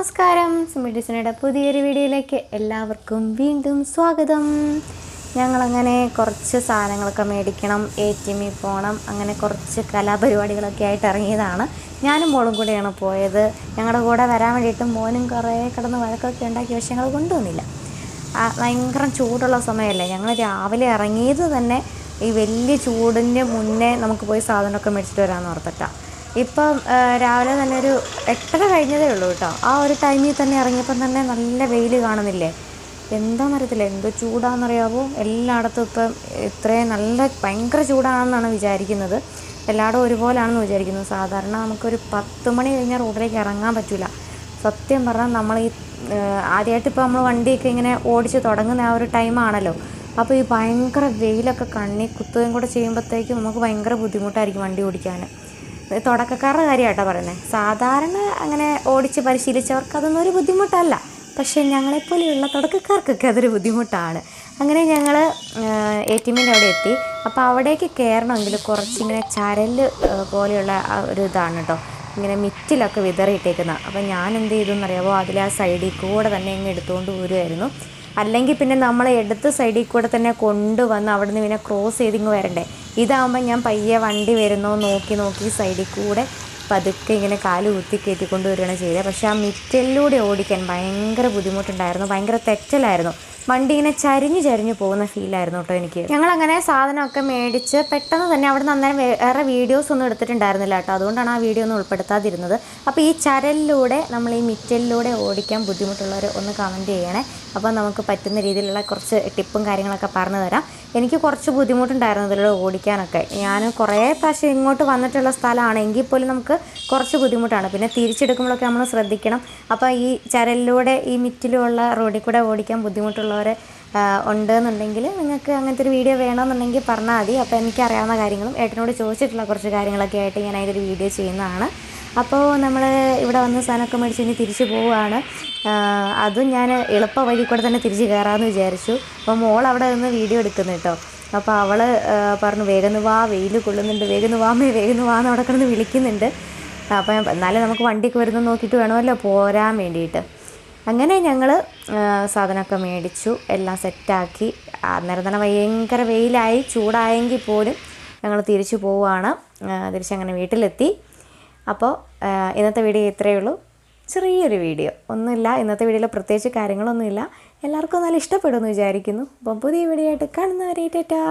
നമസ്കാരം, സുമിഡിസിനയുടെ പുതിയൊരു വീഡിയോയിലേക്ക് എല്ലാവർക്കും വീണ്ടും സ്വാഗതം. ഞങ്ങളങ്ങനെ കുറച്ച് സാധനങ്ങളൊക്കെ മേടിക്കണം, ATM പോകണം, അങ്ങനെ കുറച്ച് കലാപരിപാടികളൊക്കെ ആയിട്ട് ഇറങ്ങിയതാണ്. ഞാനും മോളും കൂടെയാണ് പോയത്. ഞങ്ങളുടെ കൂടെ വരാൻ വേണ്ടിയിട്ട് മോനും കുറേ കിടന്ന് വഴക്കൊക്കെ ഉണ്ടാക്കി, പക്ഷേ ഞങ്ങൾ കൊണ്ടുവന്നില്ല. ഭയങ്കര ചൂടുള്ള സമയമല്ലേ. ഞങ്ങൾ രാവിലെ ഇറങ്ങിയത് തന്നെ ഈ വലിയ ചൂടിൻ്റെ മുന്നേ നമുക്ക് പോയി സാധനമൊക്കെ മേടിച്ചിട്ട് വരാമെന്ന് ഓർത്തിട്ടാണ്. ഇപ്പം രാവിലെ തന്നെ ഒരു 8:30 കഴിഞ്ഞതേ ഉള്ളൂ കേട്ടോ. ആ ഒരു ടൈമിൽ തന്നെ ഇറങ്ങിയപ്പം തന്നെ നല്ല വെയിൽ കാണുന്നില്ലേ. എന്താണെന്നറിയത്തില്ല, എന്തോ ചൂടാണെന്നറിയാമോ. എല്ലായിടത്തും ഇപ്പം ഇത്രയും ഭയങ്കര ചൂടാണെന്നാണ് വിചാരിക്കുന്നത്. എല്ലായിടും ഒരുപോലാണെന്ന് വിചാരിക്കുന്നത്. സാധാരണ നമുക്കൊരു 10 മണി കഴിഞ്ഞാൽ റോഡിലേക്ക് ഇറങ്ങാൻ പറ്റില്ല. സത്യം പറഞ്ഞാൽ നമ്മൾ ഈ ആദ്യമായിട്ട് ഇപ്പോൾ നമ്മൾ വണ്ടിയൊക്കെ ഇങ്ങനെ ഓടിച്ച് തുടങ്ങുന്ന ആ ഒരു ടൈമാണല്ലോ. അപ്പോൾ ഈ ഭയങ്കര വെയിലൊക്കെ കണ്ണി കുത്തുകയും കൂടെ ചെയ്യുമ്പോഴത്തേക്കും നമുക്ക് ഭയങ്കര ബുദ്ധിമുട്ടായിരിക്കും വണ്ടി ഓടിക്കാൻ. തുടക്കക്കാരുടെ കാര്യമായിട്ടോ പറയുന്നത്. സാധാരണ അങ്ങനെ ഓടിച്ച് പരിശീലിച്ചവർക്ക് അതൊന്നും ഒരു ബുദ്ധിമുട്ടല്ല. പക്ഷേ ഞങ്ങളെപ്പോലെയുള്ള തുടക്കക്കാർക്കൊക്കെ അതൊരു ബുദ്ധിമുട്ടാണ്. അങ്ങനെ ഞങ്ങൾ ATM അവിടെ എത്തി. അപ്പോൾ അവിടേക്ക് കയറണമെങ്കിൽ കുറച്ചിങ്ങനെ ചരല് പോലെയുള്ള ഒരു ഇതാണ് കേട്ടോ, ഇങ്ങനെ മിറ്റിലൊക്കെ വിതറിയിട്ടേക്കുന്നത്. അപ്പോൾ ഞാൻ എന്ത് ചെയ്തെന്നറിയാമോ, അതിൽ ആ സൈഡിൽ കൂടെ തന്നെ ഇങ്ങ് എടുത്തുകൊണ്ട് പോരുമായിരുന്നു. അല്ലെങ്കിൽ പിന്നെ നമ്മൾ എടുത്ത് സൈഡിൽ കൂടെ തന്നെ കൊണ്ടുവന്ന് അവിടെ നിന്ന് പിന്നെ ക്രോസ് ചെയ്തിങ്ങ് വരണ്ടേ. ഇതാകുമ്പോൾ ഞാൻ പയ്യെ വണ്ടി വരുന്നോ നോക്കി സൈഡിൽ കൂടെ പതുക്കെ ഇങ്ങനെ കാല് കുത്തി കയറ്റിക്കൊണ്ട് വരികയാണ് ചെയ്തത്. പക്ഷേ ആ മിറ്റലിലൂടെ ഓടിക്കാൻ ഭയങ്കര ബുദ്ധിമുട്ടുണ്ടായിരുന്നു, ഭയങ്കര തെറ്റലായിരുന്നു. വണ്ടി ഇങ്ങനെ ചരിഞ്ഞ് പോകുന്ന ഫീലായിരുന്നു കേട്ടോ എനിക്ക്. ഞങ്ങളങ്ങനെ സാധനമൊക്കെ മേടിച്ച് പെട്ടെന്ന് തന്നെ അവിടെ നിന്ന് അന്നേരം വേറെ വീഡിയോസ് ഒന്നും എടുത്തിട്ടുണ്ടായിരുന്നില്ല കേട്ടോ. അതുകൊണ്ടാണ് ആ വീഡിയോ ഒന്നും ഉൾപ്പെടുത്താതിരുന്നത്. അപ്പോൾ ഈ ചരലിലൂടെ നമ്മൾ ഈ മിറ്റലിലൂടെ ഓടിക്കാൻ ബുദ്ധിമുട്ടുള്ളവർ ഒന്ന് കമൻറ്റ് ചെയ്യണേ. അപ്പോൾ നമുക്ക് പറ്റുന്ന രീതിയിലുള്ള കുറച്ച് ടിപ്പും കാര്യങ്ങളൊക്കെ പറഞ്ഞു തരാം. എനിക്ക് കുറച്ച് ബുദ്ധിമുട്ടുണ്ടായിരുന്നു ഇതിലൂടെ ഓടിക്കാനൊക്കെ. ഞാൻ കുറേ പ്രാവശ്യം ഇങ്ങോട്ട് വന്നിട്ടുള്ള സ്ഥലമാണ്, എങ്കിൽ പോലും നമുക്ക് കുറച്ച് ബുദ്ധിമുട്ടാണ്. പിന്നെ തിരിച്ചെടുക്കുമ്പോഴൊക്കെ നമ്മൾ ശ്രദ്ധിക്കണം. അപ്പോൾ ഈ ചരലിലൂടെ ഈ മിറ്റിലുള്ള റോഡിൽ കൂടെ ഓടിക്കാൻ ബുദ്ധിമുട്ടുള്ളവർ ഉണ്ടെന്നുണ്ടെങ്കിൽ നിങ്ങൾക്ക് അങ്ങനത്തെ ഒരു വീഡിയോ വേണമെന്നുണ്ടെങ്കിൽ പറഞ്ഞാൽ മതി. അപ്പോൾ എനിക്കറിയാവുന്ന കാര്യങ്ങളും ഏട്ടനോട് ചോദിച്ചിട്ടുള്ള കുറച്ച് കാര്യങ്ങളൊക്കെ ആയിട്ട് ഞാൻ അതിൻ്റെ വീഡിയോ ചെയ്യുന്നതാണ്. അപ്പോൾ നമ്മൾ ഇവിടെ വന്ന് സാധനമൊക്കെ മേടിച്ച് ഇനി തിരിച്ച് പോവുകയാണ്. അതും ഞാൻ എളുപ്പ വഴി കൂടെ തന്നെ തിരിച്ച് കയറാമെന്ന് വിചാരിച്ചു. അപ്പോൾ മോൾ അവിടെ നിന്ന് വീഡിയോ എടുക്കുന്നു കേട്ടോ. അപ്പോൾ അവൾ പറഞ്ഞു, വേഗം വാ, വെയിൽ കൊള്ളുന്നുണ്ട്, വേഗം വാമേ, വേഗം വാന്ന് അവിടെ കിടന്ന് വിളിക്കുന്നുണ്ട്. അപ്പോൾ എന്നാലും നമുക്ക് വണ്ടിയൊക്കെ വരുന്നത് നോക്കിയിട്ട് വേണമല്ലോ പോരാൻ വേണ്ടിയിട്ട്. അങ്ങനെ ഞങ്ങൾ സാധനമൊക്കെ മേടിച്ചു, എല്ലാം സെറ്റാക്കി. അന്നേരം തന്നെ ഭയങ്കര വെയിലായി, ചൂടായെങ്കിൽ പോലും ഞങ്ങൾ തിരിച്ചു പോവുകയാണ്. തിരിച്ചങ്ങനെ വീട്ടിലെത്തി. അപ്പോൾ ഇന്നത്തെ വീഡിയോ ഇത്രയേ ഉള്ളൂ, ചെറിയൊരു വീഡിയോ ഒന്നുമില്ല. ഇന്നത്തെ വീഡിയോയിൽ പ്രത്യേകിച്ച് കാര്യങ്ങളൊന്നുമില്ല. എല്ലാവർക്കും നല്ല ഇഷ്ടപ്പെടുമെന്ന് വിചാരിക്കുന്നു. അപ്പം പുതിയ വീഡിയോ ആയിട്ട് കാണുന്നവരെ ടാറ്റാ.